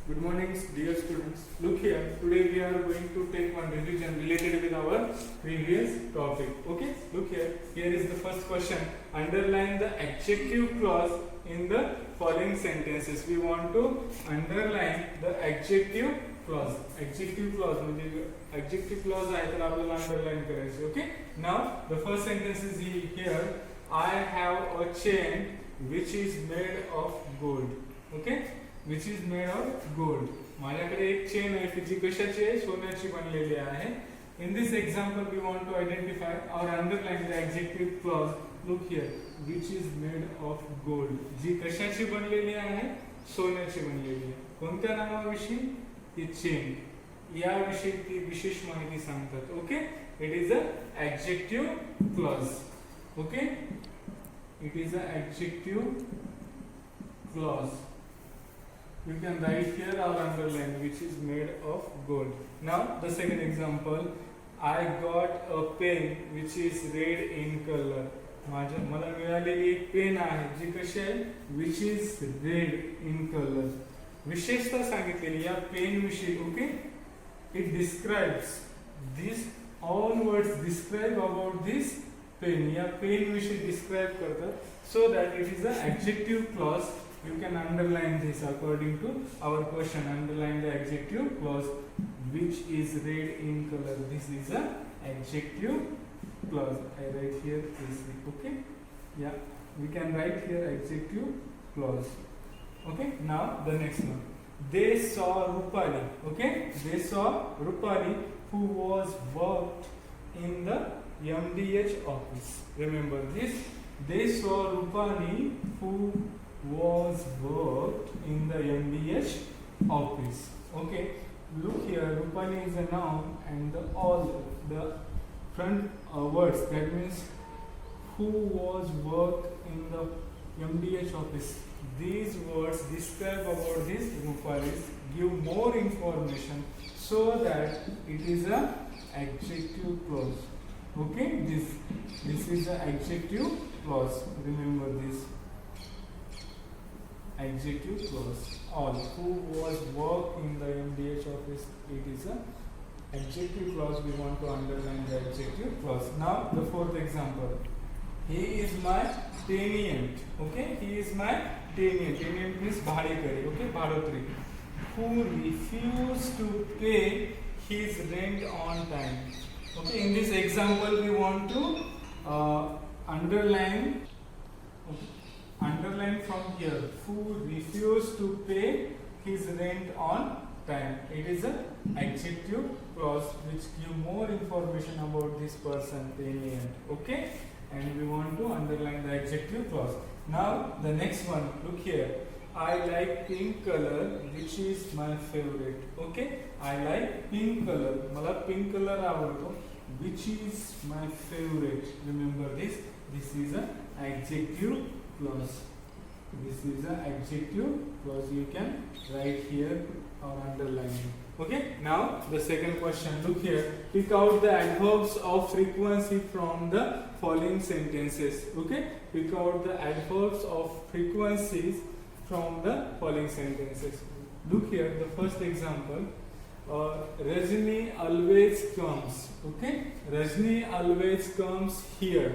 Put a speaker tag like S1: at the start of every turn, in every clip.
S1: Good morning, dear students. Look here. Today we are going to take one revision related with our previous topic. Okay. Look here. Here is the first question. Underline the adjective clause in the following sentences. We want to underline the adjective clause. Adjective clause म्हणजे adjective clause आहे तर आपल्याला underline करायचे. Okay. Now the first sentence is here. I have a chain which is made of gold. Okay. Which is made of gold. माझ्याकडे एक chain आहे की जी कशाची आहे सोन्याची बनलेली आहे. In this example we want to identify or underline the adjective clause. Look here, which is made of gold. जी कशाची बनलेली आहे सोन्याची बनलेली आहे. कोणत्या नावाविषयी? ती चेन. याविषयी ती विशेष माहिती सांगतात. Okay. It is a adjective clause. Okay. It is a adjective clause. You can write here or underline which is made of gold. Now the second example, I got a pen which is red in color. मला मिळालेली एक pen आहे जी कशी आहे which is red in color. विशेषता सांगितलेली या pen विषयी. Okay. It describes this all words describe about this pen. या पेन विषयी describe करतात. So that it is an adjective clause. You can underline this according to our question. Underline the adjective clause which is red in color. This is a adjective clause. I write here is okay. Yeah, we can write here adjective clause. Okay. Now the next one. They saw Rupali. Okay. They saw Rupali who was worked in the MDH office. Remember this. They saw Rupali who was worked in the MDH office. Okay. Look here. Rupali is a noun and all the front words, that means who was worked in the MDH office. These words describe about this Rupali, give more information so that it is a adjective clause. Okay. This is a adjective clause. Remember this. Adjective clause. All who was work in the MDH office. It is a adjective clause. We want to underline the adjective clause. Now the fourth example. He is my tenant. Okay. He is my tenant. Tenant means भाडेकरी. Okay. भाडोत्री. Who refused to pay his rent on time. Okay. In this example we want to underline. Okay. Underline from here. Who refused to pay his rent on time. It is an adjective clause which give more information about this person, tenant. Okay. And we want to underline the adjective clause. Now the next one. Look here. I like pink color which is my favorite. Okay. I like pink color. मला pink color आवडतो. Which is my favorite. Remember this. This is an adjective clause. This is an adjective clause. You can write here or underline it. Okay. Now the second question. Look here. Pick out the adverbs of frequency from the following sentences. Okay. Pick out the adverbs of frequencies from the following sentences. Look here. The first example. Rajni always comes. Okay. Rajni always comes here.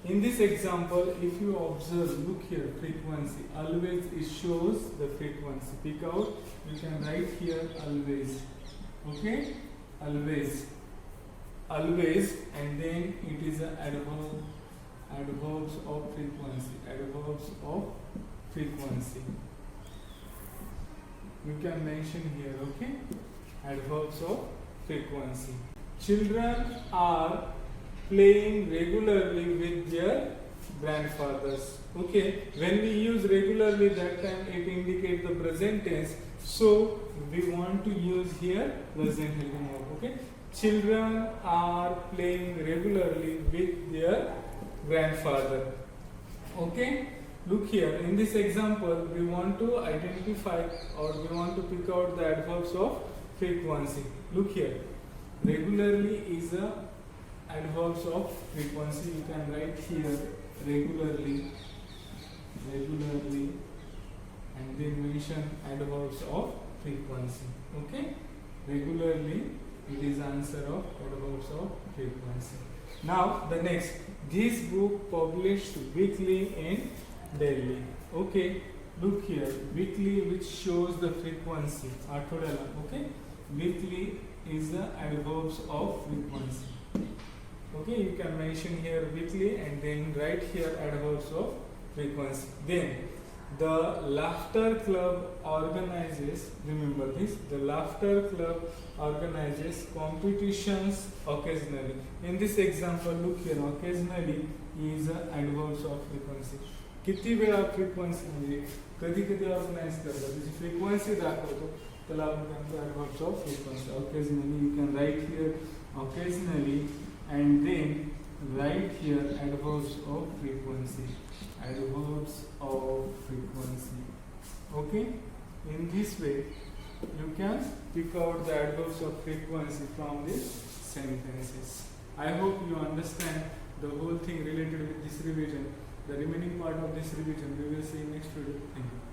S1: In this example, if you observe, look here, frequency. Always it shows the frequency. Pick out. You can write here always. Okay. Always. Always, and then it is an adverb. Adverbs of frequency. Adverbs of frequency. You can mention here. Okay. Adverbs of frequency. Children are playing regularly with their grandfathers. Okay. When we use regularly, that time it indicates the present tense. So we want to use here present helping verb. Okay. Children are playing regularly with their grandfather. Okay. Look here. In this example, we want to identify or we want to pick out the adverbs of frequency. Look here. Regularly is a adverbs of frequency. You can write here regularly, and then mention adverbs of frequency. Okay, regularly it is answer of adverbs of frequency. Now the next, this book published weekly in Delhi. Okay, look here, weekly which shows the frequency. Athodala. Okay, weekly is the adverbs of frequency. Okay, you can mention here weekly and then write here adverbs of frequency. Then the laughter club organizes, remember this, the laughter club organizes competitions occasionally. In this example, look here, occasionally is adverbs of frequency. किती वेळा frequency म्हणजे कधी कधी organise करतात त्याची frequency दाखवतो त्याला आपण म्हणतो adverbs of frequency. Occasionally you can write here occasionally and then write here adverbs of frequency. Adverbs of frequency. Okay, in this way you can pick out the adverbs of frequency from these sentences. I hope you understand the whole thing related with this revision. The remaining part of this revision we will see in next video. Thank you.